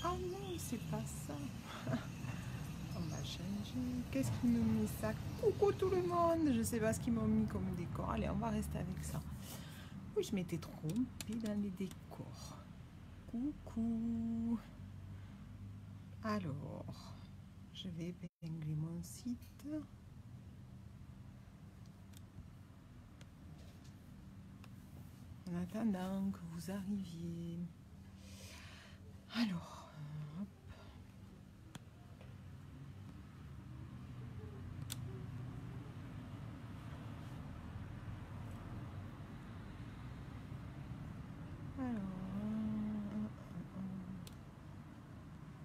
Ah non, c'est pas ça. On va changer. Qu'est-ce qui me met ça? Coucou tout le monde. Je sais pas ce qu'ils m'ont mis comme décor. Allez, on va rester avec ça. Oui, je m'étais trompée dans les décors. Coucou. Alors, je vais épingler mon site. En attendant que vous arriviez. Alors, hop. Alors,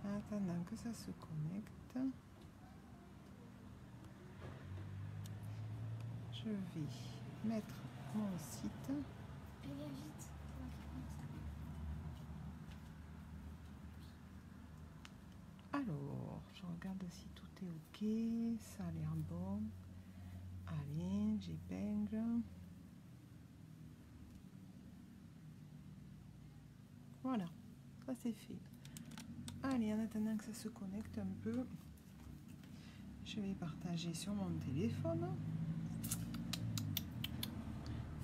en attendant que ça se connecte, je vais mettre mon site. Alors, je regarde si tout est ok, ça a l'air bon. Allez, j'épingle. Voilà, ça c'est fait. Allez, en attendant que ça se connecte un peu, je vais partager sur mon téléphone.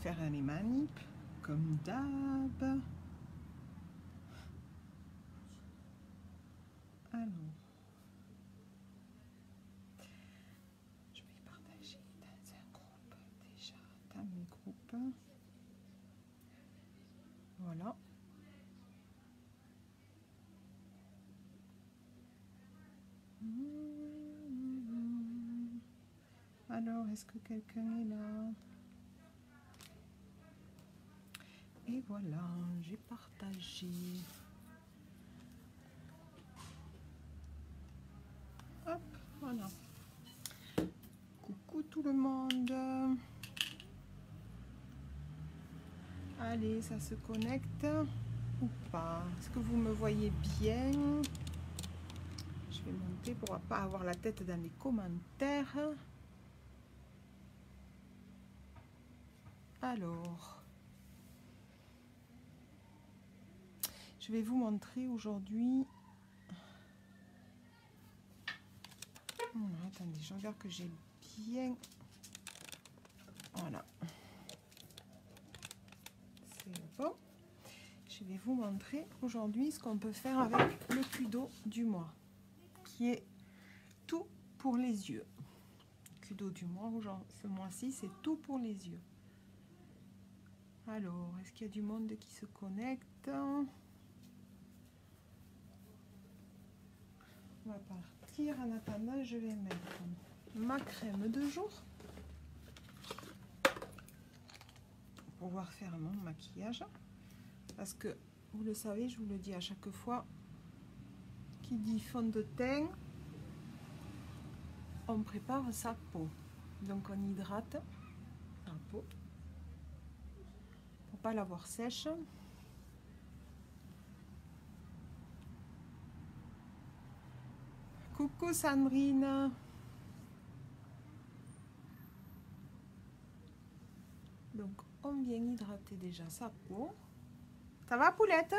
Faire les manips, comme d'hab. Alors, je vais partager dans un groupe déjà, dans mes groupes. Voilà. Alors, est-ce que quelqu'un est là? Et voilà, j'ai partagé. Hop, voilà. Coucou tout le monde. Allez, ça se connecte ou pas? Est-ce que vous me voyez bien? Je vais monter pour ne pas avoir la tête dans les commentaires. Alors, je vais vous montrer aujourd'hui. Attendez, je regarde que j'ai bien. Voilà. C'est bon. Je vais vous montrer aujourd'hui ce qu'on peut faire avec le Kudo du mois, qui est tout pour les yeux. Kudo du mois, ce mois-ci, c'est tout pour les yeux. Alors, est-ce qu'il y a du monde qui se connecte? On va partir. En attendant, je vais mettre ma crème de jour pour pouvoir faire mon maquillage. Parce que, vous le savez, je vous le dis à chaque fois, qui dit fond de teint, on prépare sa peau. Donc, on hydrate la peau pour pas l'avoir sèche. Coucou Sandrine. Donc, on vient hydrater déjà sa peau. Ça va, poulette?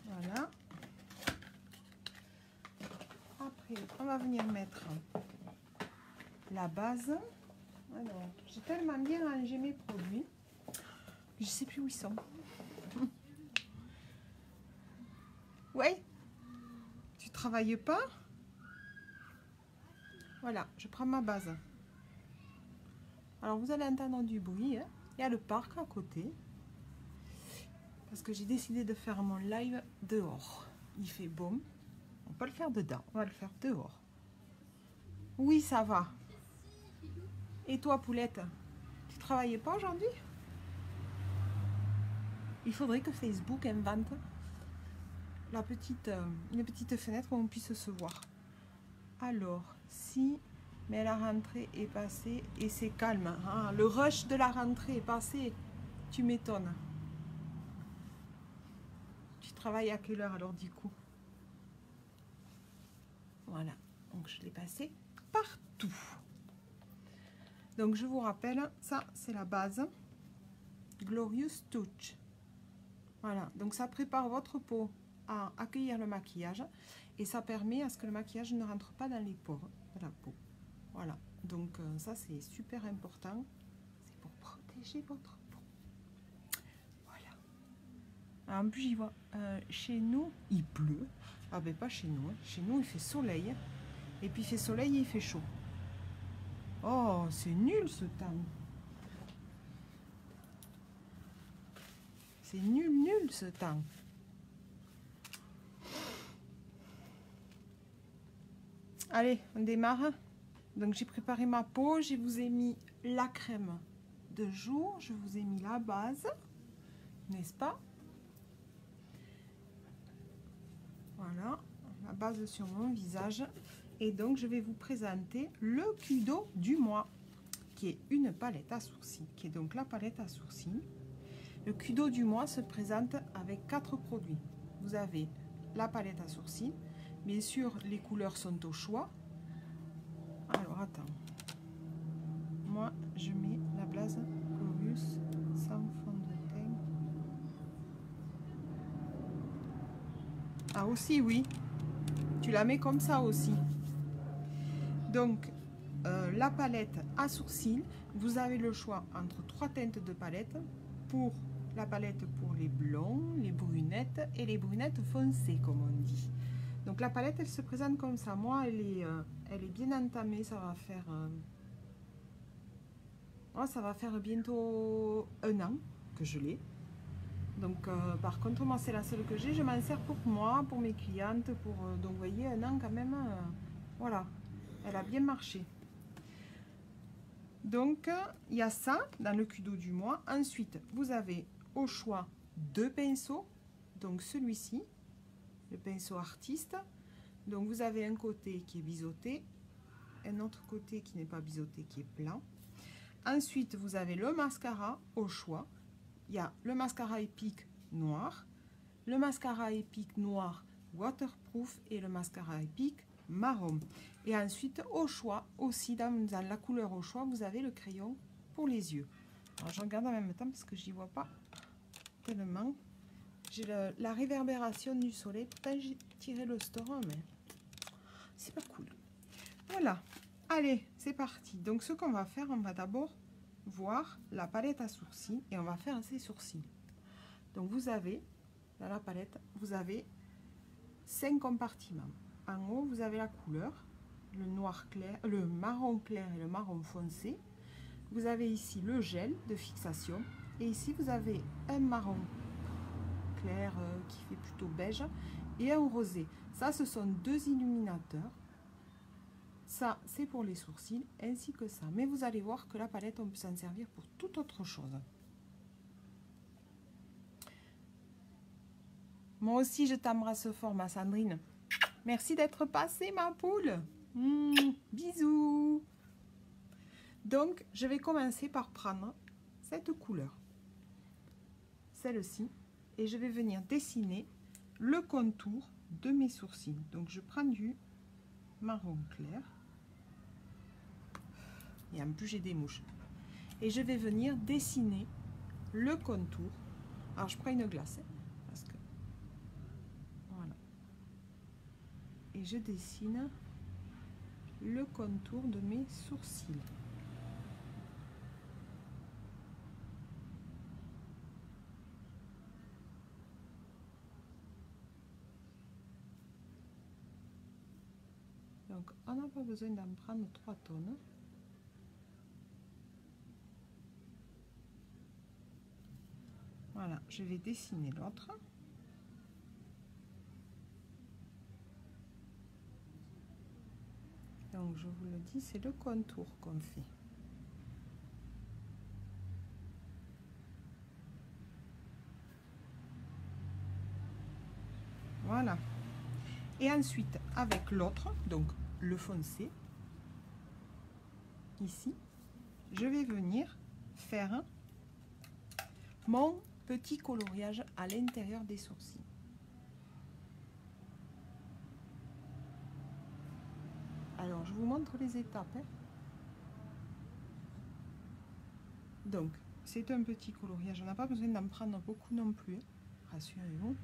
Voilà. Après, on va venir mettre la base. Alors, j'ai tellement bien rangé mes produits. Je sais plus où ils sont. Ouais? Tu travailles pas? Voilà, je prends ma base. Alors, vous allez entendre du bruit. Hein. Il y a le parc à côté. Parce que j'ai décidé de faire mon live dehors. Il fait beau. On peut le faire dedans. On va le faire dehors. Oui, ça va. Et toi, poulette? Tu travaillais pas aujourd'hui? Il faudrait que Facebook invente une petite fenêtre où on puisse se voir. Alors, si... Mais la rentrée est passée et c'est calme. Hein. Le rush de la rentrée est passé. Tu m'étonnes. Tu travailles à quelle heure alors du coup? Voilà. Donc je l'ai passé partout. Donc je vous rappelle, ça c'est la base. Glorious Touch. Voilà, donc ça prépare votre peau à accueillir le maquillage et ça permet à ce que le maquillage ne rentre pas dans les pores de la peau. Voilà, donc ça c'est super important. C'est pour protéger votre peau. Voilà. Alors, en plus, j'y vois, chez nous, il pleut. Ah ben pas chez nous. Hein. Chez nous, il fait soleil. Et puis il fait soleil et il fait chaud. Oh, c'est nul ce temps. C'est nul ce temps. Allez, on démarre. Donc j'ai préparé ma peau. Je vous ai mis la crème de jour. Je vous ai mis la base. N'est-ce pas? Voilà, la base sur mon visage. Et donc, je vais vous présenter le Kudo du mois, qui est une palette à sourcils, qui est donc la palette à sourcils. Le Kudo du mois se présente avec 4 produits. Vous avez la palette à sourcils. Bien sûr, les couleurs sont au choix. Alors, attends. Moi, je mets la base Glorious sans fond de teint. Ah, aussi, oui. Tu la mets comme ça aussi. Donc, la palette à sourcils, vous avez le choix entre 3 teintes de palette. Pour la palette pour les blonds, les brunettes et les brunettes foncées, comme on dit. Donc, la palette, elle se présente comme ça. Moi, elle est bien entamée. Ça va faire, ça va faire bientôt 1 an que je l'ai. Donc, par contre, moi, c'est la seule que j'ai. Je m'en sers pour moi, pour mes clientes. Donc, vous voyez, 1 an quand même. Voilà. Elle a bien marché. Donc, il y a ça dans le Kudo du mois. Ensuite, vous avez au choix 2 pinceaux. Donc, celui-ci, le pinceau artiste. Donc, vous avez un côté qui est biseauté, un autre côté qui n'est pas biseauté, qui est plat. Ensuite, vous avez le mascara au choix. Il y a le mascara épique noir, le mascara épique noir waterproof et le mascara épique marron. Et ensuite, au choix, aussi dans la couleur au choix, vous avez le crayon pour les yeux. Alors, je regarde en même temps parce que je n'y vois pas tellement. J'ai la réverbération du soleil. Pourtant, j'ai tiré le store, mais c'est pas cool. Voilà. Allez, c'est parti. Donc, ce qu'on va faire, on va d'abord voir la palette à sourcils et on va faire ses sourcils. Donc, vous avez, dans la palette, vous avez 5 compartiments. En haut, vous avez la couleur, le noir clair, le marron clair et le marron foncé. Vous avez ici le gel de fixation et ici vous avez un marron clair qui fait plutôt beige et un rosé. Ça, ce sont 2 illuminateurs. Ça, c'est pour les sourcils ainsi que ça. Mais vous allez voir que la palette, on peut s'en servir pour toute autre chose. Moi aussi, je t'embrasse fort, ma Sandrine. Merci d'être passée, ma poule. Bisous. Donc, je vais commencer par prendre cette couleur, celle-ci, et je vais venir dessiner le contour de mes sourcils. Donc, je prends du marron clair. Et en plus, j'ai des mouches. Et je vais venir dessiner le contour. Alors, je prends une glace, parce que... Voilà. Et je dessine le contour de mes sourcils. Donc, on n'a pas besoin d'en prendre 3 tonnes. Voilà, je vais dessiner l'autre. Donc, je vous le dis, c'est le contour qu'on fait. Voilà. Et ensuite, avec l'autre, donc le foncé, ici, je vais venir faire mon petit coloriage à l'intérieur des sourcils. Alors, je vous montre les étapes. Hein. Donc, C'est un petit coloriage. On n'a pas besoin d'en prendre beaucoup non plus. Rassurez-vous.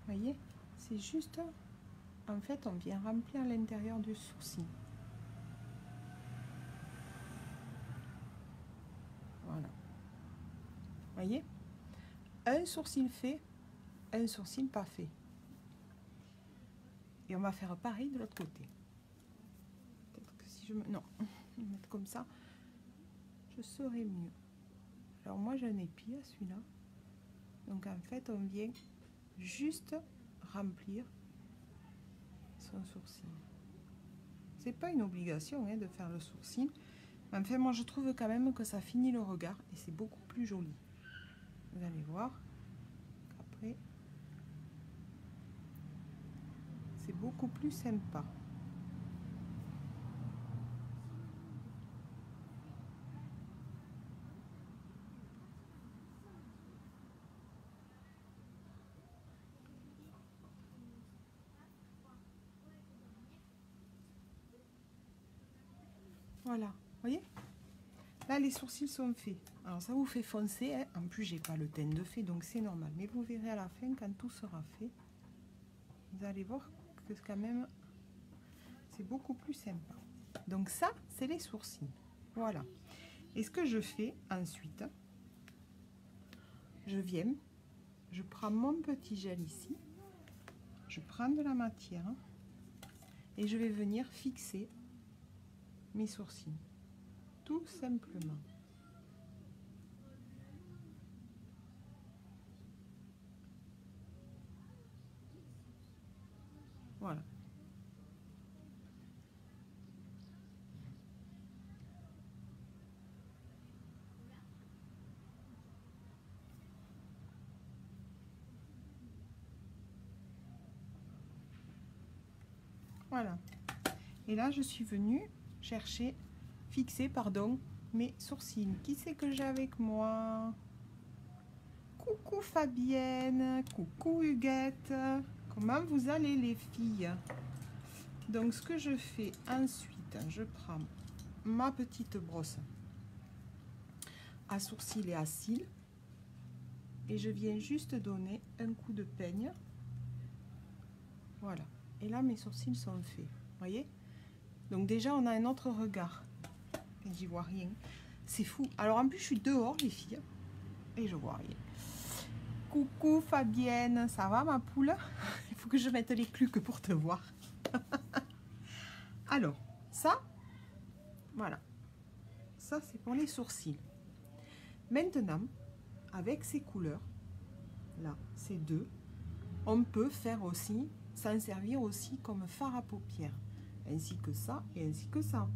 Voyez, c'est juste, en fait, on vient remplir l'intérieur du sourcil. Voilà. Voyez, un sourcil fait, un sourcil pas fait. Et on va faire pareil de l'autre côté. Peut-être que si je me... Non, je vais mettre comme ça, je saurai mieux. Alors moi, j'ai un épi à celui-là. Donc en fait, on vient juste remplir son sourcil. C'est pas une obligation hein, de faire le sourcil. Mais enfin, moi, je trouve quand même que ça finit le regard et c'est beaucoup plus joli. Vous allez voir. Après, c'est beaucoup plus sympa. Voilà, vous voyez? Là, les sourcils sont faits. Alors, ça vous fait foncer. Hein. En plus, j'ai pas le teint de fait, donc c'est normal. Mais vous verrez à la fin, quand tout sera fait, vous allez voir que quand même, c'est beaucoup plus sympa. Donc ça, c'est les sourcils. Voilà. Et ce que je fais ensuite, je viens, je prends mon petit gel ici, je prends de la matière et je vais venir fixer mes sourcils. Tout simplement. Voilà. Voilà. Et là, je suis venue chercher, fixer, pardon, mes sourcils. Qui c'est que j'ai avec moi? Coucou Fabienne, coucou Huguette. Comment vous allez les filles? Donc, ce que je fais ensuite, je prends ma petite brosse à sourcils et à cils et je viens juste donner un coup de peigne. Voilà. Et là, mes sourcils sont faits. Voyez? Donc déjà, on a un autre regard. Et j'y vois rien. C'est fou. Alors en plus, je suis dehors, les filles. Et je vois rien. Coucou Fabienne. Ça va, ma poule? Il faut que je mette les cluques pour te voir. Alors, ça, voilà. Ça, c'est pour les sourcils. Maintenant, avec ces couleurs, là, ces deux, on peut faire aussi, s'en servir aussi comme fard à paupières. Ainsi que ça et ainsi que ça.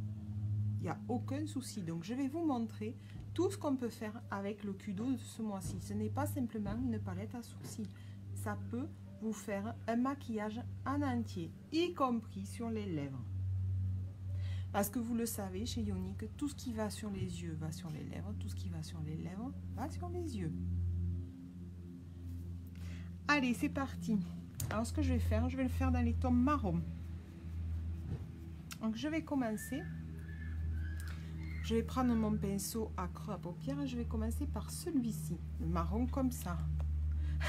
Il n'y a aucun souci. Donc, je vais vous montrer tout ce qu'on peut faire avec le Kudo de ce mois-ci. Ce n'est pas simplement une palette à sourcils. Ça peut vous faire un maquillage en entier, y compris sur les lèvres. Parce que vous le savez, chez Ionic, tout ce qui va sur les yeux va sur les lèvres. Tout ce qui va sur les lèvres va sur les yeux. Allez, c'est parti. Alors, ce que je vais faire, je vais le faire dans les tons marron. Donc, je vais commencer. Je vais prendre mon pinceau à creux à paupières et je vais commencer par celui-ci, le marron comme ça.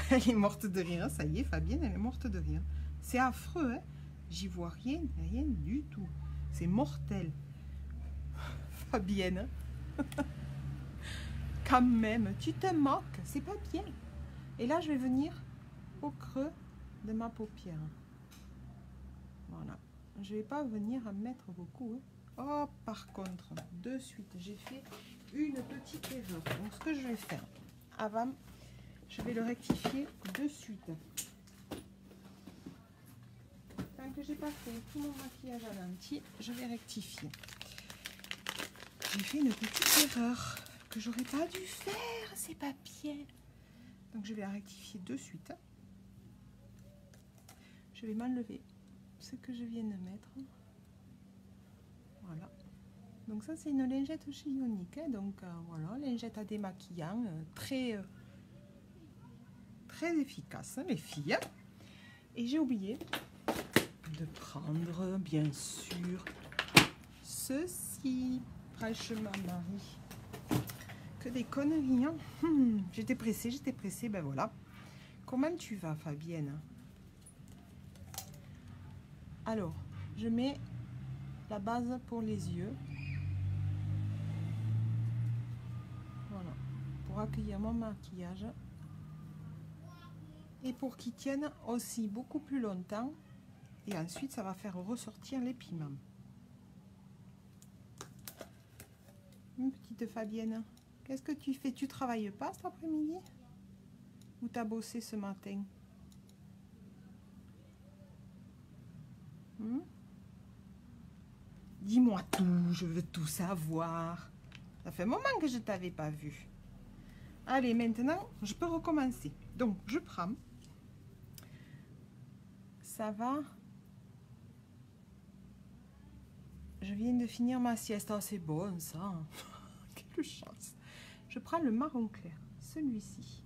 Elle est morte de rire, ça y est, Fabienne, elle est morte de rire. C'est affreux, hein? J'y vois rien, rien du tout. C'est mortel. Fabienne, quand même, tu te moques, c'est pas bien. Et là, je vais venir au creux de ma paupière. Voilà. Je vais pas venir en mettre beaucoup. Hein. Oh, par contre, de suite, j'ai fait une petite erreur. Donc, ce que je vais faire, avant, je vais le rectifier de suite. Tant que j'ai pas fait tout mon maquillage à entier, je vais rectifier. J'ai fait une petite erreur que j'aurais pas dû faire, c'est pas bien. Donc, je vais la rectifier de suite. Je vais m'enlever ce que je viens de mettre. Voilà. Donc ça, c'est une lingette chez Ionic. Hein. Donc voilà, lingette à démaquillant, très très efficace, hein, les filles. Et j'ai oublié de prendre, bien sûr, ceci. Franchement, Marie, que des conneries, hein. J'étais pressée, ben voilà. Comment tu vas, Fabienne? Alors, je mets la base pour les yeux. Voilà, pour accueillir mon maquillage. Et pour qu'il tienne aussi beaucoup plus longtemps. Et ensuite, ça va faire ressortir les pigments. Une petite Fabienne, qu'est-ce que tu fais? Tu travailles pas cet après-midi? Ou t'as bossé ce matin? Dis-moi tout, je veux tout savoir. Ça fait un moment que je t'avais pas vu. Allez, maintenant, je peux recommencer. Donc, je prends. Ça va. Je viens de finir ma sieste. Oh, c'est bon, ça. Quelle chance. Je prends le marron clair, celui-ci.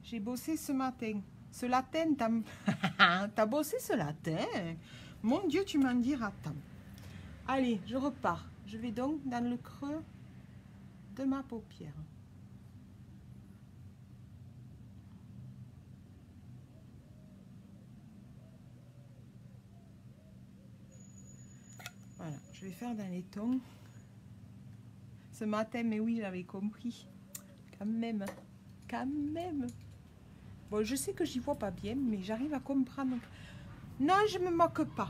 J'ai bossé ce matin. Ce latin, t'as bossé ce latin? Mon Dieu, tu m'en diras tant. Allez, je repars. Je vais donc dans le creux de ma paupière. Voilà, je vais faire dans les tons. Ce matin, mais oui, j'avais compris. Quand même. Quand même. Bon, je sais que j'y vois pas bien, mais j'arrive à comprendre. Non, je me moque pas.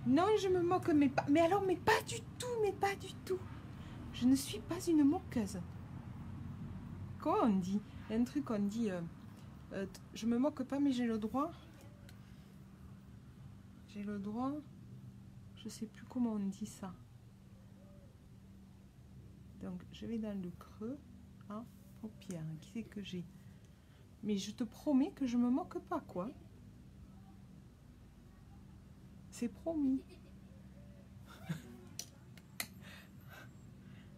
Non, je me moque, mais pas. Mais alors, mais pas du tout, mais pas du tout. Je ne suis pas une moqueuse. Comment on dit? Il y a un truc, on dit... je me moque pas, mais j'ai le droit. J'ai le droit. Je sais plus comment on dit ça. Donc, je vais dans le creux. Hein, paupière. Qui c'est que j'ai? Mais je te promets que je me moque pas, quoi. C'est promis.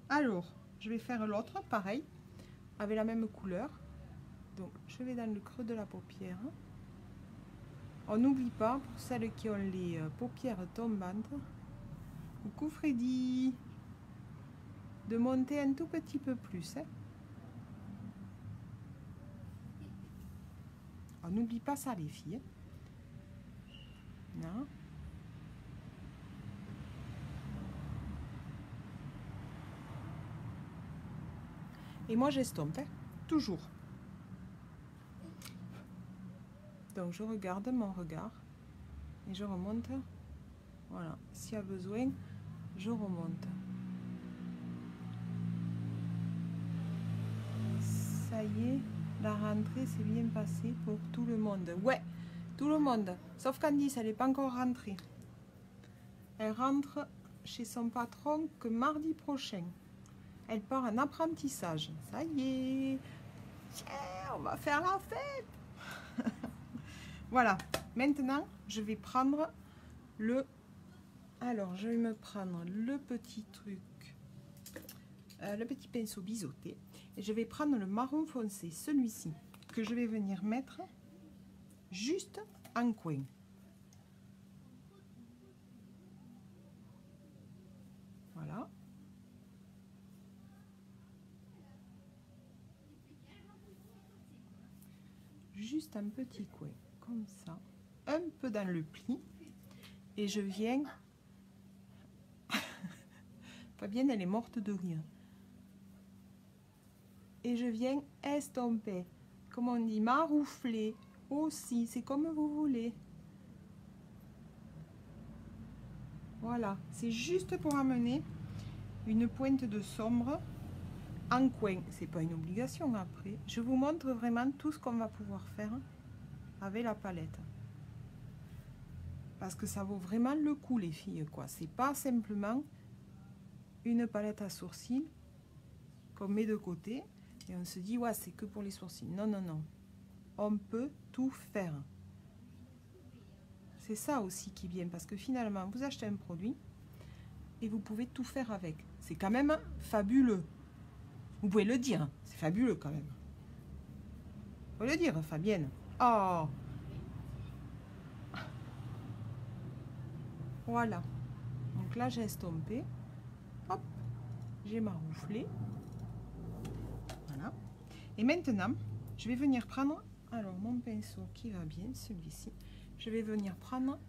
Alors, je vais faire l'autre, pareil, avec la même couleur. Donc, je vais dans le creux de la paupière. On n'oublie pas, pour celles qui ont les paupières tombantes, coucou Freddy, de monter un tout petit peu plus. Hein. On n'oublie pas ça, les filles. Non. Et moi, j'estompe, hein, toujours. Donc, je regarde mon regard et je remonte. Voilà, s'il y a besoin, je remonte. Ça y est, la rentrée s'est bien passée pour tout le monde. Ouais, tout le monde. Sauf Candice, elle n'est pas encore rentrée. Elle rentre chez son patron que mardi prochain. Elle part en apprentissage. Ça y est. Yeah, on va faire la fête. Voilà. Maintenant, je vais prendre le... Alors, je vais me prendre le petit truc, le petit pinceau biseauté. Et je vais prendre le marron foncé, celui-ci, que je vais venir mettre juste en coin. Voilà. Juste un petit coin, comme ça. Un peu dans le pli. Et je viens... Fabienne, elle est morte de rire. Et je viens estomper. Comme on dit, maroufler aussi. C'est comme vous voulez. Voilà. C'est juste pour amener une pointe de sombre en coin. C'est pas une obligation après. Je vous montre vraiment tout ce qu'on va pouvoir faire avec la palette. Parce que ça vaut vraiment le coup, les filles, quoi. C'est pas simplement une palette à sourcils qu'on met de côté et on se dit, ouais, c'est que pour les sourcils. Non, non, non. On peut tout faire. C'est ça aussi qui est bien, parce que finalement, vous achetez un produit et vous pouvez tout faire avec. C'est quand même fabuleux. Vous pouvez le dire, c'est fabuleux quand même. Faut le dire, Fabienne. Oh. Voilà. Donc là, j'ai estompé. Hop. J'ai marouflé. Voilà. Et maintenant, je vais venir prendre, alors mon pinceau qui va bien, celui-ci. Je vais venir prendre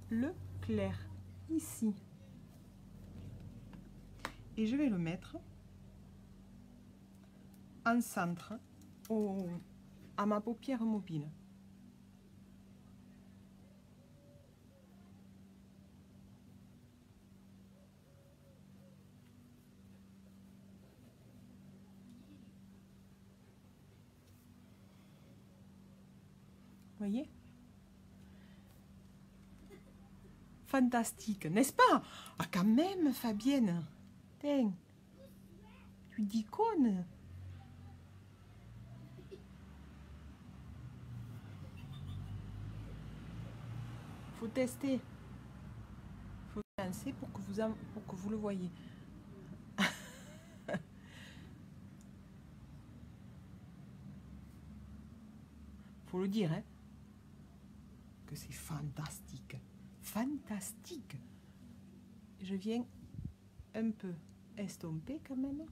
le clair ici. Et je vais le mettre en centre à ma paupière mobile. Voyez? Fantastique, n'est-ce pas? Ah, quand même, Fabienne. Tiens, tu déconnes. Faut tester. Faut lancer pour que vous le voyez. Faut le dire, hein? Que c'est fantastique. Fantastique. Je viens un peu estomper quand même.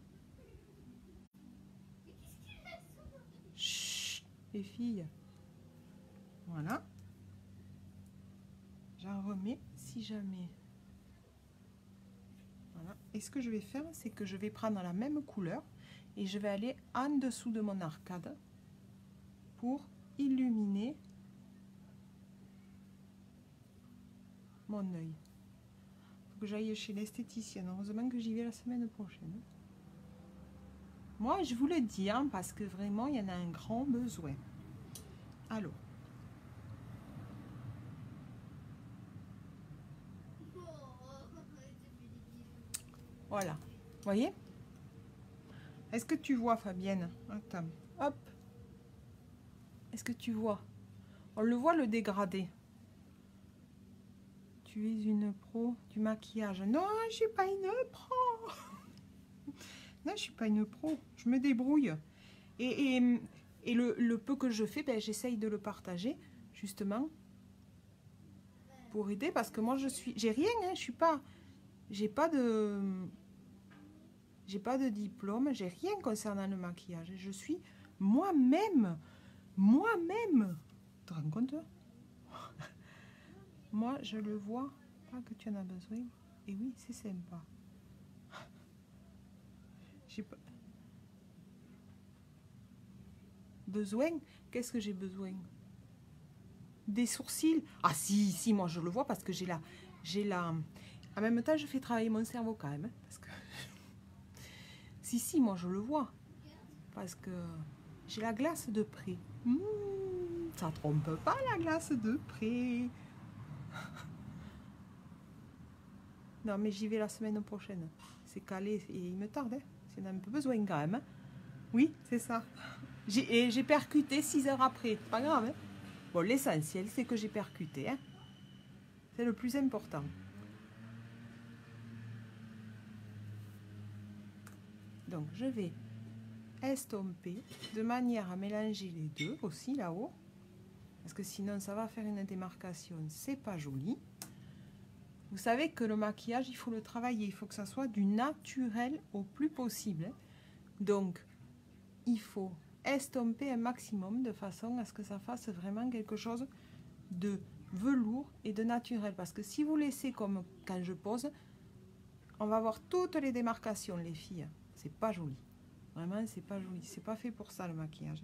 Chut, les filles. Voilà. J'en remets si jamais. Voilà. Et ce que je vais faire, c'est que je vais prendre la même couleur et je vais aller en dessous de mon arcade pour illuminer mon œil. Faut que j'aille chez l'esthéticienne. Heureusement que j'y vais la semaine prochaine. Moi, je vous le dis, hein, parce que vraiment, il y en a un grand besoin. Alors. Voilà. Vous voyez? Est-ce que tu vois, Fabienne? Attends. Hop. Est-ce que tu vois? On le voit, le dégradé. Tu es une pro du maquillage. Non, je suis pas une pro. Non, je suis pas une pro. Je me débrouille. Et le peu que je fais, ben, j'essaye de le partager, justement, pour aider. Parce que moi, j'ai rien, hein, je suis pas... J'ai pas de diplôme, j'ai rien concernant le maquillage. Je suis moi-même. Moi-même. Tu te rends compte? Moi, je le vois, pas que tu en as besoin. Et oui, c'est sympa. J'ai pas... Besoin? Qu'est-ce que j'ai besoin? Des sourcils? Ah si, moi je le vois parce que j'ai la... En même temps, je fais travailler mon cerveau quand même. Hein, parce que... si, moi je le vois. Parce que j'ai la glace de près. Ça trompe pas la glace de près. Non, mais j'y vais la semaine prochaine. C'est calé et il me tarde. Hein. C'est un peu besoin quand même. Hein. Oui, c'est ça. J'ai percuté 6 heures après. Pas grave. Hein. Bon, l'essentiel, c'est que j'ai percuté. Hein. C'est le plus important. Donc, je vais estomper de manière à mélanger les deux aussi là-haut. Parce que sinon, ça va faire une démarcation. C'est pas joli. Vous savez que le maquillage, il faut le travailler. Il faut que ça soit du naturel au plus possible. Donc, il faut estomper un maximum de façon à ce que ça fasse vraiment quelque chose de velours et de naturel. Parce que si vous laissez comme quand je pose, on va voir toutes les démarcations, les filles. C'est pas joli. Vraiment, c'est pas joli. C'est pas fait pour ça, le maquillage.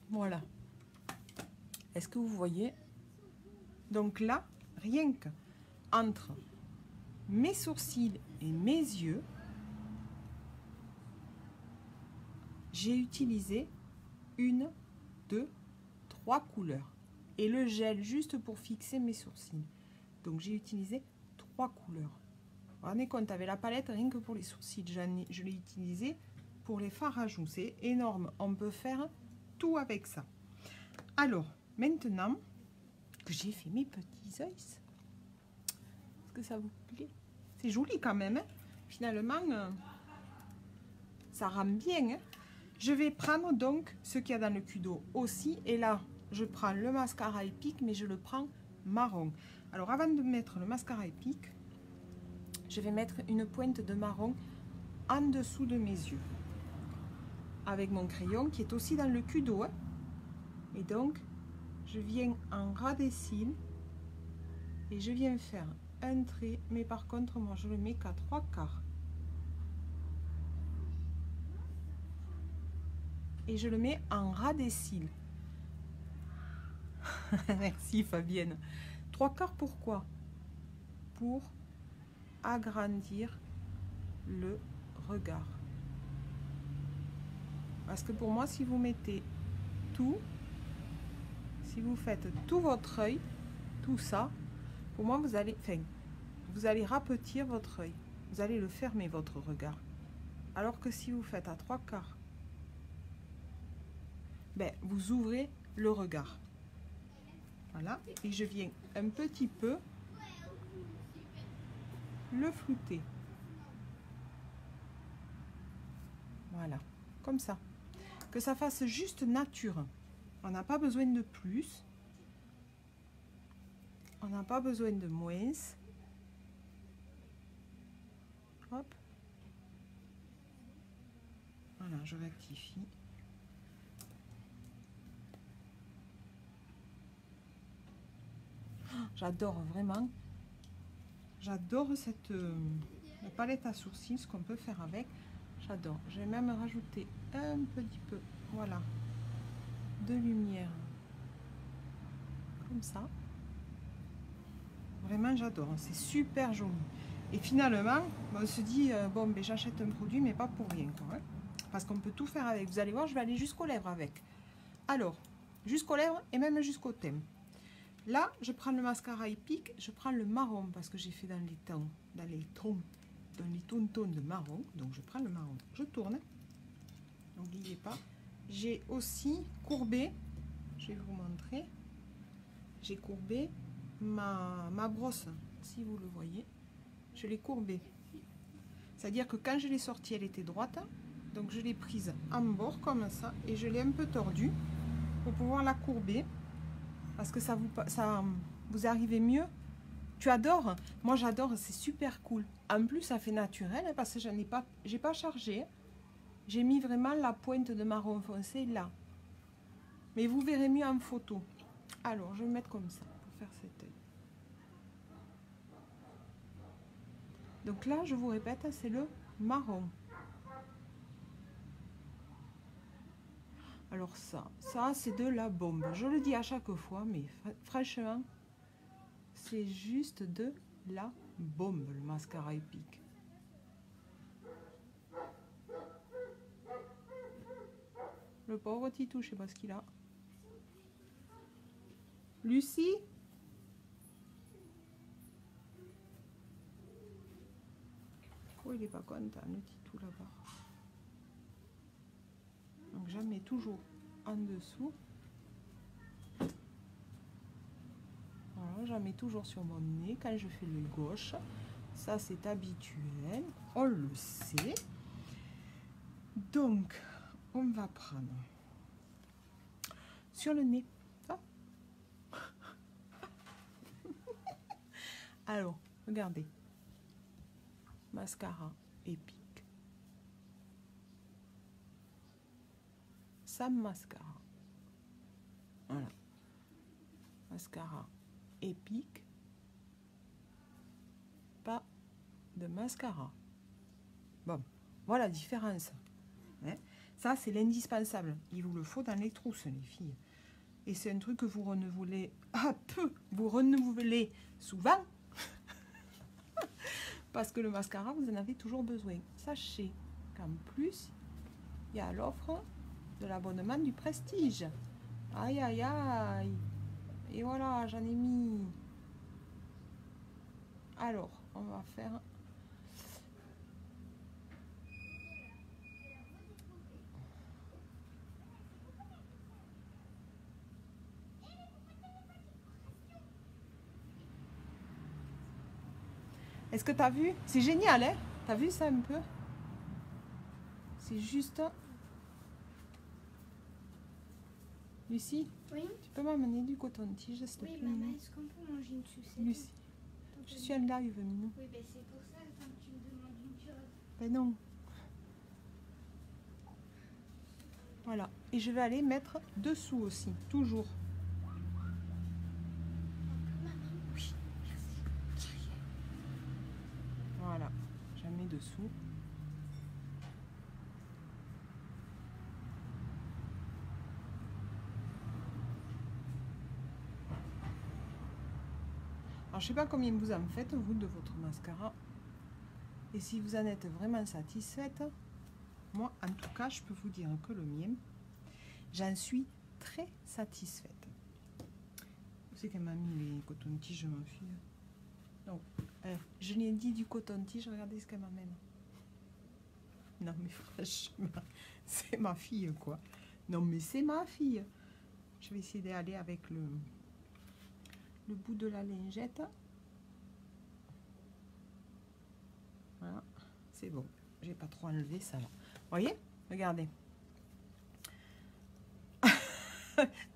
Voilà. Est-ce que vous voyez? Donc là, rien que entre mes sourcils et mes yeux, j'ai utilisé 1, 2, 3 couleurs. Et le gel juste pour fixer mes sourcils. Donc j'ai utilisé 3 couleurs. Vous vous rendez compte, avec la palette, rien que pour les sourcils, je l'ai utilisé pour les fards à joues. C'est énorme. On peut faire tout avec ça. Alors, maintenant que j'ai fait mes petits yeux, est-ce que ça vous plaît? C'est joli quand même. Hein, finalement, ça rend bien. Hein. Je vais prendre donc ce qu'il y a dans le cul d'eau aussi. Et là, je prends le mascara épique, mais je le prends marron. Alors, avant de mettre le mascara épique, je vais mettre une pointe de marron en dessous de mes yeux. Avec mon crayon qui est aussi dans le cul d'eau. Hein. Et donc, je viens en ras des cils. Et je viens faire un trait. Mais par contre, moi, je le mets qu'à 3/4. Et je le mets en ras des cils. Merci Fabienne. 3/4 pourquoi? Pour agrandir le regard. Parce que pour moi, si vous mettez tout, si vous faites tout votre œil, tout ça, pour moi, vous allez rapetir votre œil. Vous allez le fermer, votre regard. Alors que si vous faites à 3/4, ben, vous ouvrez le regard. Voilà. Et je viens un petit peu le flouter. Voilà. Comme ça. Que ça fasse juste nature. On n'a pas besoin de plus. On n'a pas besoin de moins. Hop. Voilà, je rectifie. J'adore vraiment. J'adore cette palette à sourcils, ce qu'on peut faire avec. J'adore. Je vais même rajouter un petit peu, voilà, de lumière. Comme ça. Vraiment, j'adore. C'est super joli. Et finalement, on se dit, bon, ben, j'achète un produit, mais pas pour rien, quoi, hein, parce qu'on peut tout faire avec. Vous allez voir, je vais aller jusqu'aux lèvres avec. Alors, jusqu'aux lèvres et même jusqu'au thème. Là, je prends le mascara épique, je prends le marron parce que j'ai fait dans les tons de marron. Donc, je prends le marron. Je tourne. N'oubliez pas. J'ai aussi courbé, je vais vous montrer, j'ai courbé ma brosse, si vous le voyez. Je l'ai courbée. C'est-à-dire que quand je l'ai sortie, elle était droite. Donc, je l'ai prise en bord comme ça et je l'ai un peu tordue pour pouvoir la courber. Parce que ça vous arrivez mieux. Tu adores? Moi j'adore, c'est super cool. En plus ça fait naturel hein, parce que j'ai pas chargé. J'ai mis vraiment la pointe de marron foncé là. Mais vous verrez mieux en photo. Alors je vais me mettre comme ça pour faire cet œil. Donc là je vous répète, c'est le marron. Alors ça c'est de la bombe. Je le dis à chaque fois, mais franchement, c'est juste de la bombe, le mascara épique. Le pauvre Titou, je sais pas ce qu'il a. Lucie? Oh, il est pas content, le Titou là-bas. Donc j'en mets toujours en dessous. Voilà, j'en mets toujours sur mon nez quand je fais le gauche. Ça c'est habituel, on le sait. Donc on va prendre sur le nez. Ça. Alors regardez, mascara épique. Mascara, voilà, mascara épique, pas de mascara. Bon, voilà la différence, hein. Ça c'est l'indispensable, il vous le faut dans les trousses les filles, et c'est un truc que vous renouvelez souvent parce que le mascara vous en avez toujours besoin. Sachez qu'en plus il y a l'offre de l'abonnement du Prestige. Aïe aïe aïe. Et voilà, j'en ai mis. Alors, on va faire. Est-ce que tu as vu? C'est génial, hein? T'as vu ça un peu? C'est juste Lucie, Oui. tu peux m'amener du coton-tige, s'il te plaît? Oui, maman, est-ce qu'on peut manger une sucette? Lucie, je suis en live, Minou. Oui, ben c'est pour ça quand tu me demandes une chose. Ben non. Voilà. Et je vais aller mettre dessous aussi, toujours. Maman. Oui, merci. Voilà, je la mets dessous. Alors, je sais pas combien vous en faites, vous, de votre mascara. Et si vous en êtes vraiment satisfaite, moi, en tout cas, je peux vous dire que le mien, j'en suis très satisfaite. Vous savez qu'elle m'a mis les cotons-tiges, ma fille. Donc, je lui ai dit du coton-tige, regardez ce qu'elle m'amène. Non, mais franchement, c'est ma fille, quoi. Non, mais c'est ma fille. Je vais essayer d'aller avec le bout de la lingette. Voilà, c'est bon. J'ai pas trop enlevé, ça va. Vous voyez? Regardez.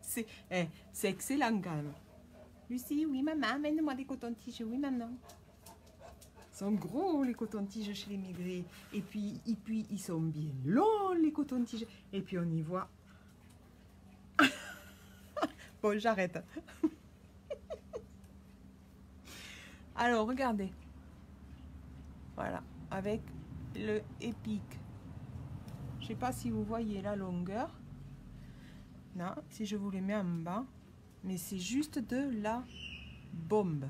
C'est excellent quand même. Lucie, oui maman, amène-moi des cotons-tiges. Oui maman. Ils sont gros les cotons-tiges chez les Maigret. Et puis ils sont bien longs les cotons-tiges. Et puis on y voit. Bon, j'arrête. Alors, regardez. Voilà, avec le épique. Je sais pas si vous voyez la longueur. Non, si je vous les mets en bas. Mais c'est juste de la bombe.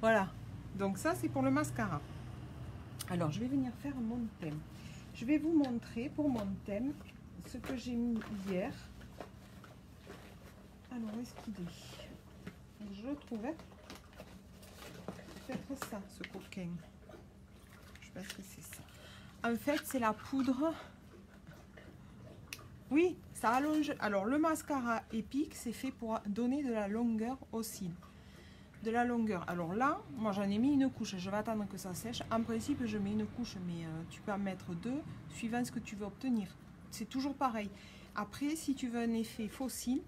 Voilà. Donc ça, c'est pour le mascara. Alors, je vais venir faire mon thème. Je vais vous montrer pour mon thème ce que j'ai mis hier. Alors, où est-ce qu'il est? Je le trouvais. Peut-être ça, ce coquin. Je pense que c'est ça. En fait, c'est la poudre. Oui, ça allonge. Alors, le mascara épique, c'est fait pour donner de la longueur aux cils. De la longueur. Alors là, moi, j'en ai mis une couche. Je vais attendre que ça sèche. En principe, je mets une couche, mais tu peux en mettre deux, suivant ce que tu veux obtenir. C'est toujours pareil. Après, si tu veux un effet faux cils,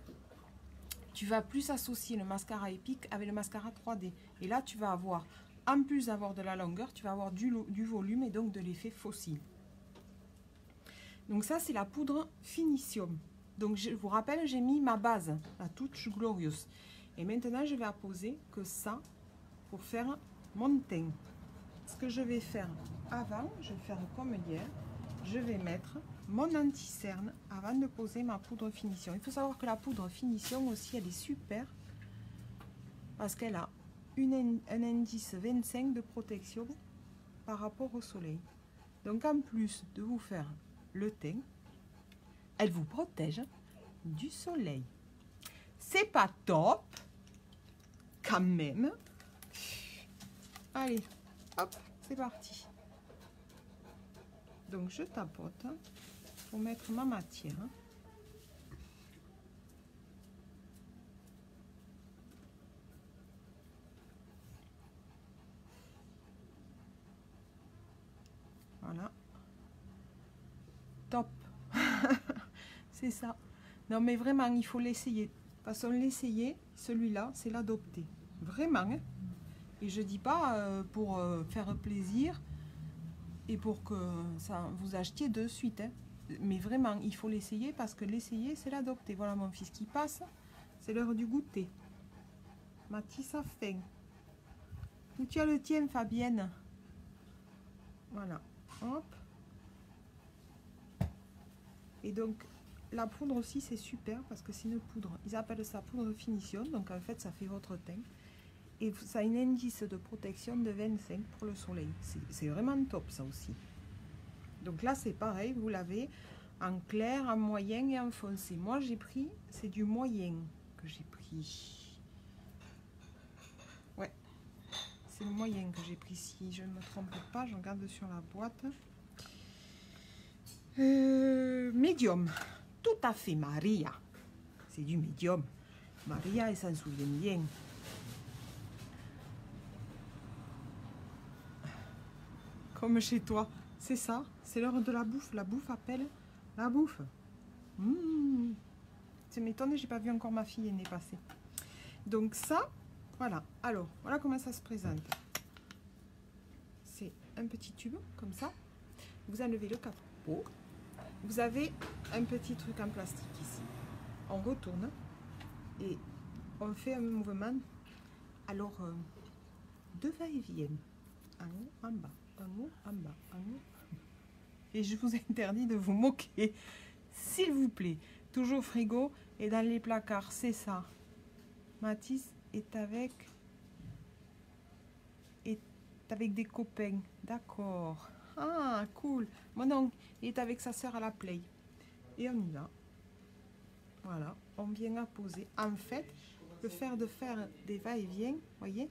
tu vas plus associer le mascara épique avec le mascara 3D. Et là, tu vas avoir, en plus d'avoir de la longueur, tu vas avoir du volume et donc de l'effet faux cils. Donc ça, c'est la poudre Finicium. Donc je vous rappelle, j'ai mis ma base, la Touch Glorious. Et maintenant, je vais apposer que ça pour faire mon teint. Ce que je vais faire avant, je vais faire comme hier. Je vais mettre mon anti-cerne avant de poser ma poudre finition. Il faut savoir que la poudre finition aussi, elle est super parce qu'elle a un indice 25 de protection par rapport au soleil. Donc en plus de vous faire le teint, elle vous protège du soleil. C'est pas top quand même. Allez, hop, c'est parti. Donc je tapote pour mettre ma matière. Voilà. Top. C'est ça. Non mais vraiment, il faut l'essayer. Parce qu'on l'essayer, celui-là, c'est l'adopter. Vraiment. Hein. Et je dis pas pour faire plaisir et pour que ça vous achetiez de suite. Hein. Mais vraiment, il faut l'essayer parce que l'essayer, c'est l'adopter. Voilà mon fils qui passe. C'est l'heure du goûter. Mathis a faim. Où tu as le tien, Fabienne? Voilà. Hop. Et donc, la poudre aussi, c'est super parce que c'est une poudre. Ils appellent ça poudre finition. Donc, en fait, ça fait votre teint. Et ça a un indice de protection de 25 pour le soleil. C'est vraiment top, ça aussi. Donc là, c'est pareil. Vous l'avez en clair, en moyen et en foncé. Moi, j'ai pris, c'est du moyen que j'ai pris. Ouais. C'est le moyen que j'ai pris. Si je ne me trompe pas, je regarde sur la boîte. Médium. Tout à fait, Maria. C'est du médium. Maria, elle s'en souvient bien. Comme chez toi. C'est ça. C'est l'heure de la bouffe. La bouffe appelle. La bouffe. C'est m'étonne, j'ai pas vu encore ma fille aînée passer. Donc ça, voilà. Alors, voilà comment ça se présente. C'est un petit tube, comme ça. Vous enlevez le capot. Vous avez un petit truc en plastique ici. On retourne et on fait un mouvement. Alors, de va-et-vient. En haut, en bas, en haut, en bas, en haut. Et je vous interdis de vous moquer, s'il vous plaît. Toujours frigo et dans les placards, c'est ça. Mathis est avec des copains. D'accord. Ah, cool. Mon oncle est avec sa soeur à la play. Et on y va. Voilà, on vient à poser. En fait, le fait de faire des va-et-vient, voyez,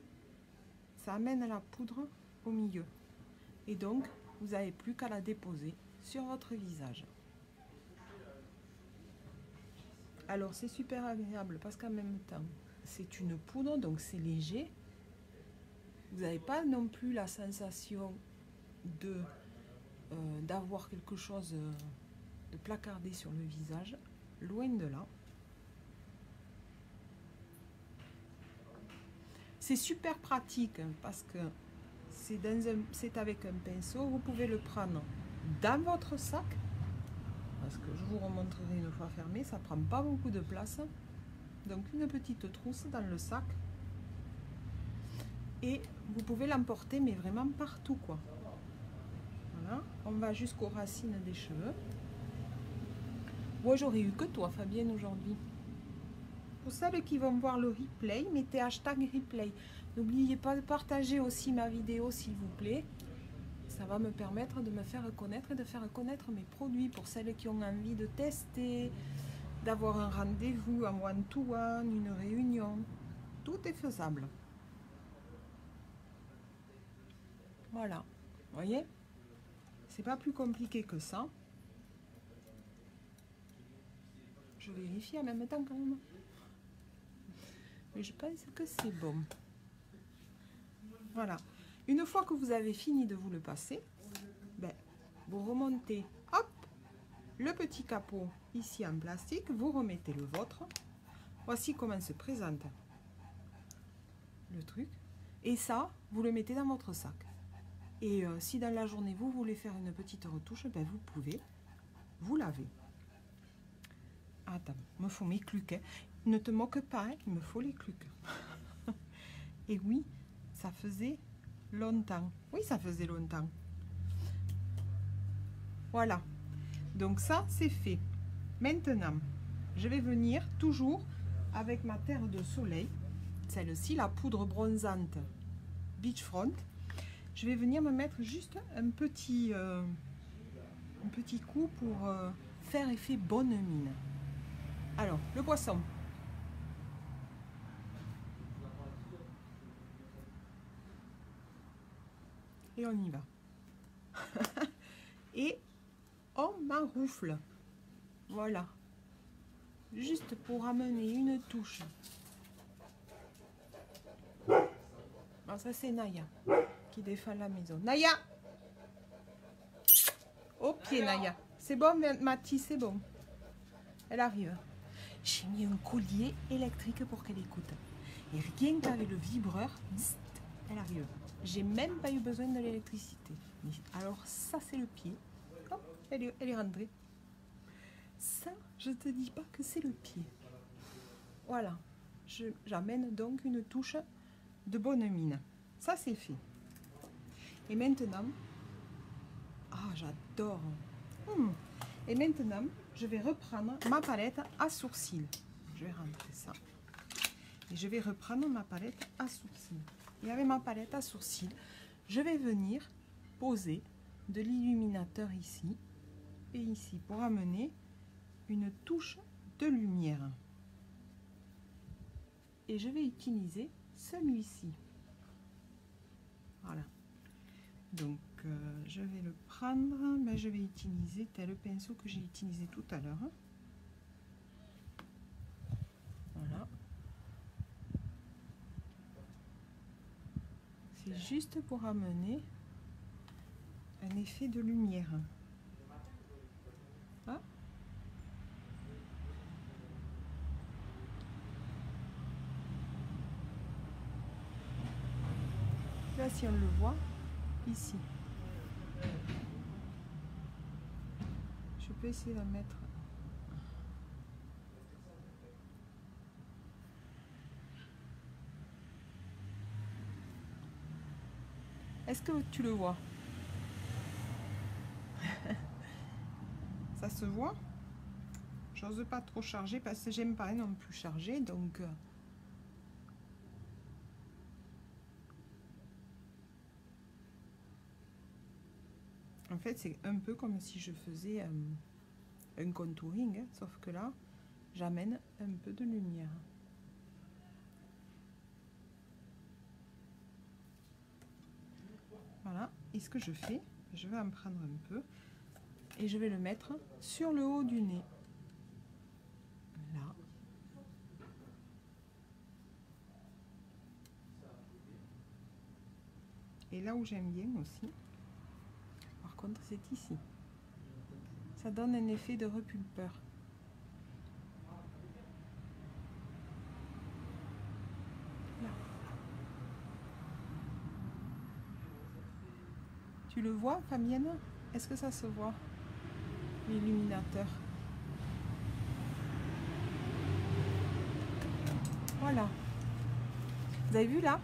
ça amène la poudre au milieu. Et donc, vous n'avez plus qu'à la déposer sur votre visage. Alors, c'est super agréable parce qu'en même temps, c'est une poudre, donc c'est léger. Vous n'avez pas non plus la sensation d'avoir quelque chose de placardé sur le visage. Loin de là. C'est super pratique parce que c'est avec un pinceau. Vous pouvez le prendre dans votre sac. Parce que je vous remontrerai une fois fermé. Ça prend pas beaucoup de place. Donc une petite trousse dans le sac. Et vous pouvez l'emporter mais vraiment partout quoi. Voilà. On va jusqu'aux racines des cheveux. Moi j'aurais eu que toi Fabienne aujourd'hui. Pour celles qui vont voir le replay, mettez hashtag replay. N'oubliez pas de partager aussi ma vidéo s'il vous plaît. Ça va me permettre de me faire connaître et de faire connaître mes produits pour celles qui ont envie de tester, d'avoir un rendez-vous, un one-to-one, une réunion. Tout est faisable. Voilà, vous voyez, c'est pas plus compliqué que ça. Je vérifie en même temps quand même. Mais je pense que c'est bon. Voilà. Une fois que vous avez fini de vous le passer, ben, vous remontez, hop, le petit capot ici en plastique, vous remettez le vôtre. Voici comment se présente le truc. Et ça, vous le mettez dans votre sac. Et si dans la journée, vous voulez faire une petite retouche, ben, vous pouvez. Vous lavez. Attends, il me faut mes cluques. Hein. Ne te moque pas, hein, il me faut les cluques. Et oui, ça faisait longtemps. Oui, ça faisait longtemps. Voilà. Donc ça, c'est fait. Maintenant, je vais venir toujours avec ma terre de soleil. Celle-ci, la poudre bronzante Beachfront. Je vais venir me mettre juste un petit coup pour faire effet bonne mine. Alors, le poisson. Et on y va. Et on m'enroufle. Voilà. Juste pour amener une touche. Alors ça c'est Naya qui défend la maison. Naya! Au pied Naya. C'est bon Mathis, c'est bon. Elle arrive. J'ai mis un collier électrique pour qu'elle écoute. Et rien qu'avec le vibreur, elle arrive. J'ai même pas eu besoin de l'électricité. Alors ça c'est le pied. Hop, elle est rentrée. Ça, je te dis pas que c'est le pied. Voilà. J'amène donc une touche de bonne mine. Ça c'est fait. Et maintenant, ah j'adore. Et maintenant, je vais reprendre ma palette à sourcils. Je vais rentrer ça. Et je vais reprendre ma palette à sourcils. Et avec ma palette à sourcils, je vais venir poser de l'illuminateur ici et ici pour amener une touche de lumière. Et je vais utiliser celui-ci. Voilà. Donc, je vais le prendre, mais je vais utiliser tel pinceau que j'ai utilisé tout à l'heure. Voilà. C'est juste pour amener un effet de lumière. Ah, si on le voit ici. Je peux essayer de mettre. Est-ce que tu le vois? Ça se voit? J'ose pas trop charger parce que j'aime pas non plus charger, donc en fait c'est un peu comme si je faisais un contouring, hein, sauf que là j'amène un peu de lumière. Voilà, et ce que je fais, je vais en prendre un peu et je vais le mettre sur le haut du nez. Là. Et là où j'aime bien aussi, par contre, c'est ici. Ça donne un effet de repulpeur. Là. Tu le vois, Fabienne? Est-ce que ça se voit, l'illuminateur? Voilà. Vous avez vu là?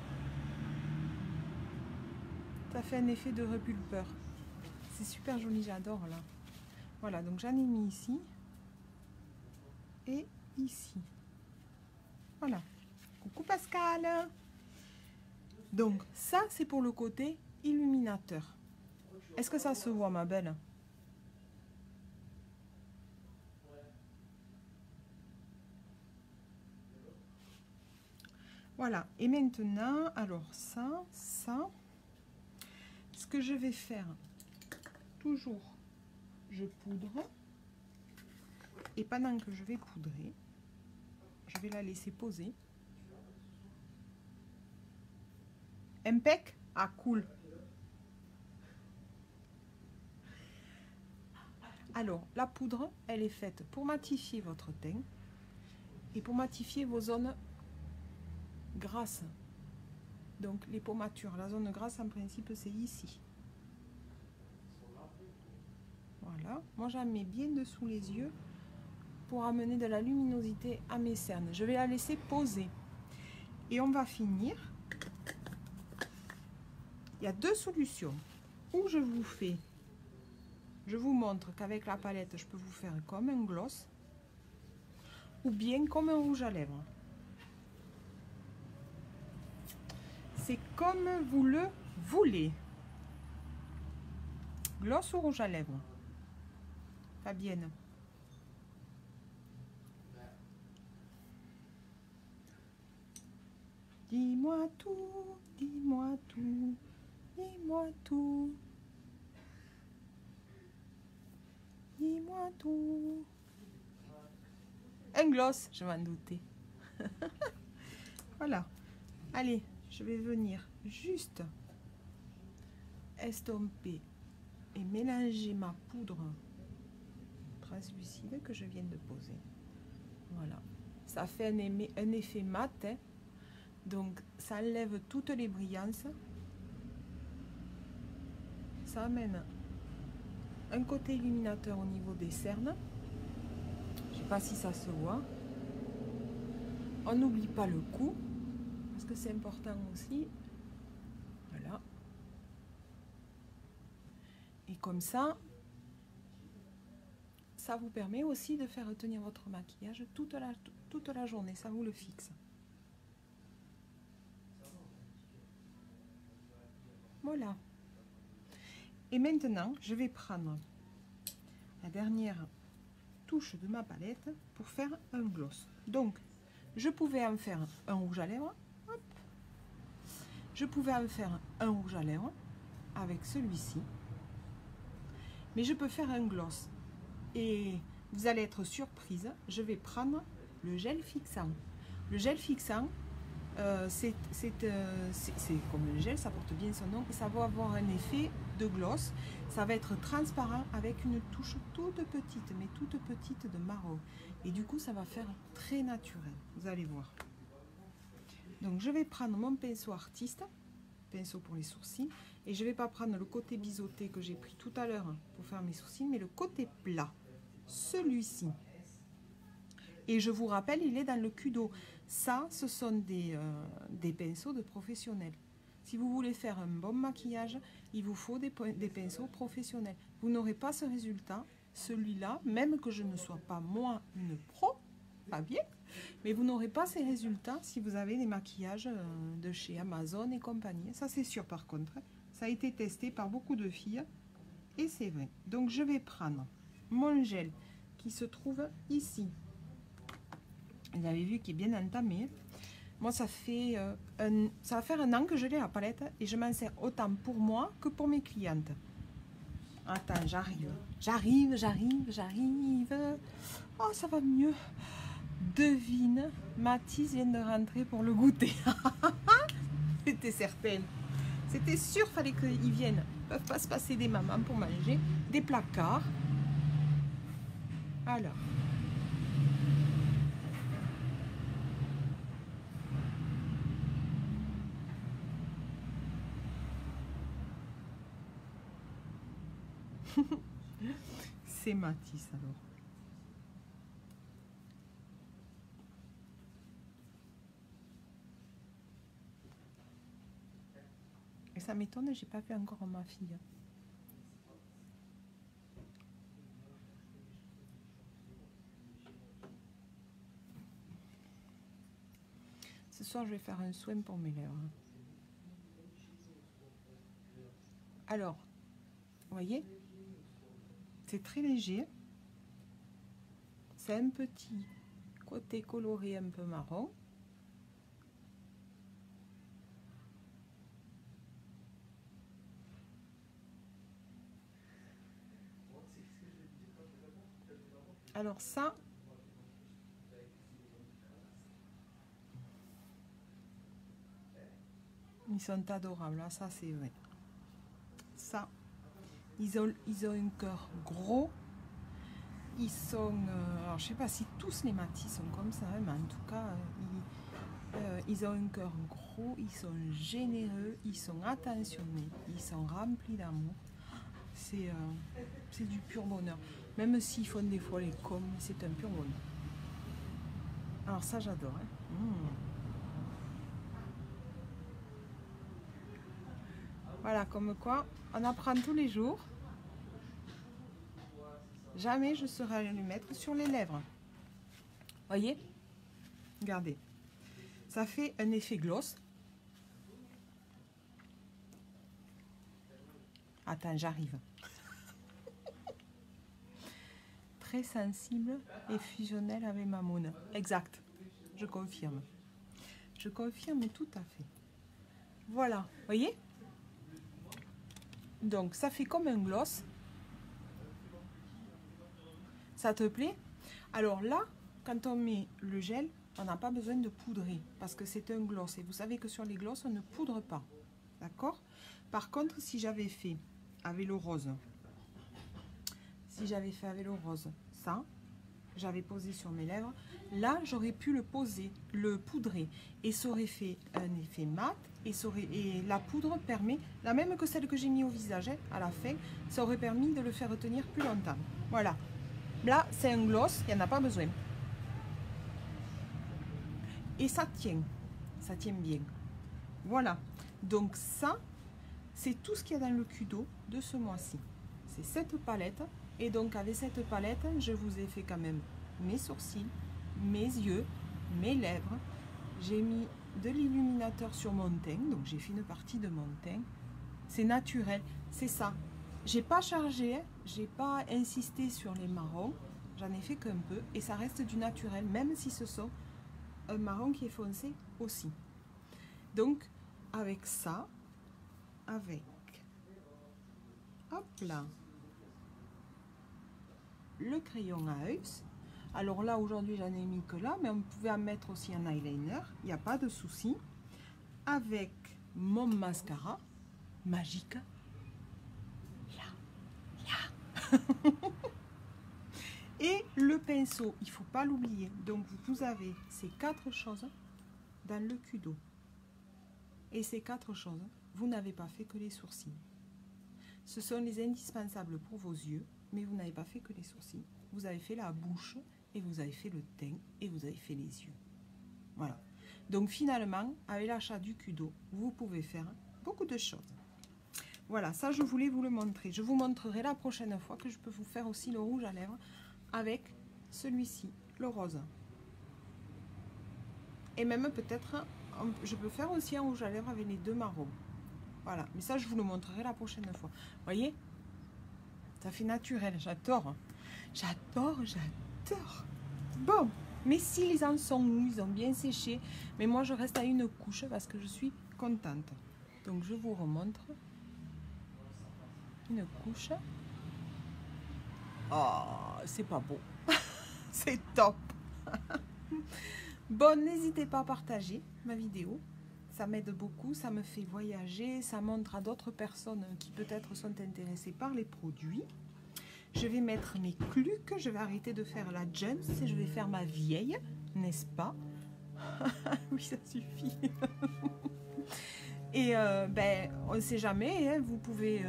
Ça fait un effet de repulpeur. C'est super joli, j'adore là. Voilà, donc j'en ai mis ici et ici. Voilà. Coucou Pascal. Donc ça, c'est pour le côté illuminateur. Est-ce que ça se voit, ma belle? Voilà. Et maintenant, alors ça, ce que je vais faire, toujours, je poudre. Et pendant que je vais poudrer, je vais la laisser poser. Impec? Ah, cool. Alors, la poudre, elle est faite pour matifier votre teint et pour matifier vos zones grasses. Donc, les pommatures. La zone grasse, en principe, c'est ici. Voilà. Moi, j'en mets bien dessous les yeux pour amener de la luminosité à mes cernes. Je vais la laisser poser. Et on va finir. Il y a deux solutions. Ou je vous montre qu'avec la palette, je peux vous faire comme un gloss ou bien comme un rouge à lèvres. C'est comme vous le voulez. Gloss ou rouge à lèvres? Fabienne. Dis-moi tout, dis-moi tout, dis-moi tout. Dis-moi tout. Un gloss, je m'en doutais. Voilà. Allez, je vais venir juste estomper et mélanger ma poudre translucide que je viens de poser. Voilà. Ça fait un effet mat, hein. Donc ça enlève toutes les brillances. Ça amène un côté illuminateur au niveau des cernes. Je sais pas si ça se voit. On n'oublie pas le cou parce que c'est important aussi. Voilà. Et comme ça, ça vous permet aussi de faire tenir votre maquillage toute la journée. Ça vous le fixe. Voilà. Et maintenant, je vais prendre la dernière touche de ma palette pour faire un gloss. Donc, je pouvais en faire un rouge à lèvres. Hop. Je pouvais en faire un rouge à lèvres avec celui-ci. Mais je peux faire un gloss. Et vous allez être surprise, je vais prendre le gel fixant. Le gel fixant, c'est comme le gel, ça porte bien son nom, et ça va avoir un effet de gloss. Ça va être transparent avec une touche toute petite, mais toute petite de marron. Et du coup, ça va faire très naturel. Vous allez voir. Donc, je vais prendre mon pinceau artiste pinceau pour les sourcils. Et je ne vais pas prendre le côté biseauté que j'ai pris tout à l'heure pour faire mes sourcils, mais le côté plat, celui-ci. Et je vous rappelle, il est dans le Kudo. Ça, ce sont des pinceaux de professionnels. Si vous voulez faire un bon maquillage, il vous faut des pinceaux professionnels. Vous n'aurez pas ce résultat, celui-là, même que je ne sois pas moi une pro, pas bien, mais vous n'aurez pas ces résultats si vous avez des maquillages de chez Amazon et compagnie. Ça, c'est sûr par contre. Ça a été testé par beaucoup de filles et c'est vrai. Donc, je vais prendre mon gel qui se trouve ici. Vous avez vu qu'il est bien entamé. Moi, ça va faire un an que je l'ai à la palette et je m'en sers autant pour moi que pour mes clientes. Attends, j'arrive. Oh, ça va mieux. Devine, Mathis vient de rentrer pour le goûter. C'était certaine. C'était sûr, fallait qu'ils viennent. Ils ne peuvent pas se passer des mamans pour manger. Des placards. Alors. C'est Mathis alors. Et ça m'étonne, j'ai pas vu encore ma fille. Ce soir, je vais faire un soin pour mes lèvres. Alors, vous voyez, c'est très léger. C'est un petit côté coloré un peu marron. Alors ça, ils sont adorables, là, ça c'est vrai. Ça, ils ont un cœur gros. Ils sont, alors je sais pas si tous les Mathis sont comme ça, hein, mais en tout cas, ils ont un cœur gros, ils sont généreux, ils sont attentionnés, ils sont remplis d'amour. C'est du pur bonheur. Même s'ils font des fois les cons, c'est un pur bonheur. Alors ça, j'adore. Hein. Voilà, comme quoi, on apprend tous les jours. Jamais je serai allée le mettre sur les lèvres. Voyez? Regardez. Ça fait un effet gloss. Attends, j'arrive. Très sensible et fusionnel avec ma moune. Exact. Je confirme. Je confirme tout à fait. Voilà. Voyez? Donc, ça fait comme un gloss. Ça te plaît? Alors là, quand on met le gel, on n'a pas besoin de poudrer parce que c'est un gloss. Et vous savez que sur les gloss, on ne poudre pas. D'accord? Par contre, si j'avais fait avec le rose, ça, j'avais posé sur mes lèvres, là, j'aurais pu le poser, le poudrer. Et ça aurait fait un effet mat. Et la poudre permet, la même que celle que j'ai mis au visage, hein, à la fin, ça aurait permis de le faire retenir plus longtemps. Voilà. Là, c'est un gloss, il n'y en a pas besoin. Et ça tient bien. Voilà. Donc ça, c'est tout ce qu'il y a dans le Kudo de ce mois-ci. C'est cette palette. Et donc avec cette palette, je vous ai fait quand même mes sourcils, mes yeux, mes lèvres. J'ai mis de l'illuminateur sur mon teint. Donc j'ai fait une partie de mon teint. C'est naturel, c'est ça. J'ai pas chargé, j'ai pas insisté sur les marrons, j'en ai fait qu'un peu et ça reste du naturel, même si ce sont un marron qui est foncé aussi. Donc avec ça, avec, hop là, le crayon à œil. Alors là aujourd'hui j'en ai mis que là, mais on pouvait en mettre aussi un eyeliner, il n'y a pas de souci. Avec mon mascara magique. Et le pinceau, il ne faut pas l'oublier. Donc vous avez ces 4 choses dans le Kudo. Et ces 4 choses, vous n'avez pas fait que les sourcils. Ce sont les indispensables pour vos yeux, mais vous n'avez pas fait que les sourcils. Vous avez fait la bouche, et vous avez fait le teint, et vous avez fait les yeux. Voilà. Donc finalement, avec l'achat du Kudo, vous pouvez faire beaucoup de choses. Voilà, ça je voulais vous le montrer. Je vous montrerai la prochaine fois que je peux vous faire aussi le rouge à lèvres avec celui-ci, le rose. Et même peut-être, je peux faire aussi un rouge à lèvres avec les deux marrons. Voilà, mais ça je vous le montrerai la prochaine fois. Vous voyez, ça fait naturel, j'adore. J'adore, j'adore. Bon, mais s'ils en sont où, ils ont bien séché. Mais moi je reste à une couche parce que je suis contente. Donc je vous remontre. Une couche. Oh, c'est pas beau. C'est top. Bon, n'hésitez pas à partager ma vidéo. Ça m'aide beaucoup, ça me fait voyager, ça montre à d'autres personnes qui peut-être sont intéressées par les produits. Je vais mettre mes cluques, je vais arrêter de faire la jeune et je vais faire ma vieille, n'est-ce pas? Oui, ça suffit. Et ben, on ne sait jamais, hein, vous pouvez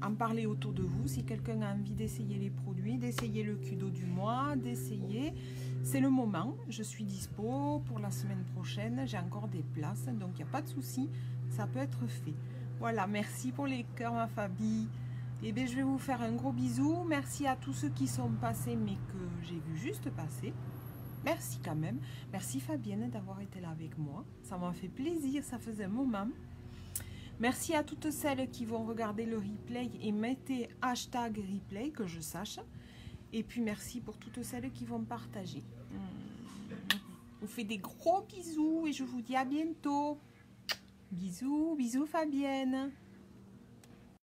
en parler autour de vous. Si quelqu'un a envie d'essayer les produits, d'essayer le Kudo du mois, d'essayer, c'est le moment. Je suis dispo pour la semaine prochaine, j'ai encore des places, donc il n'y a pas de souci, ça peut être fait. Voilà, merci pour les cœurs, ma famille. Et bien, je vais vous faire un gros bisou. Merci à tous ceux qui sont passés, mais que j'ai vu juste passer. Merci quand même. Merci Fabienne d'avoir été là avec moi. Ça m'a fait plaisir, ça faisait un moment. Merci à toutes celles qui vont regarder le replay et mettez hashtag replay, que je sache. Et puis merci pour toutes celles qui vont partager. Je vous fais des gros bisous et je vous dis à bientôt. Bisous, bisous Fabienne.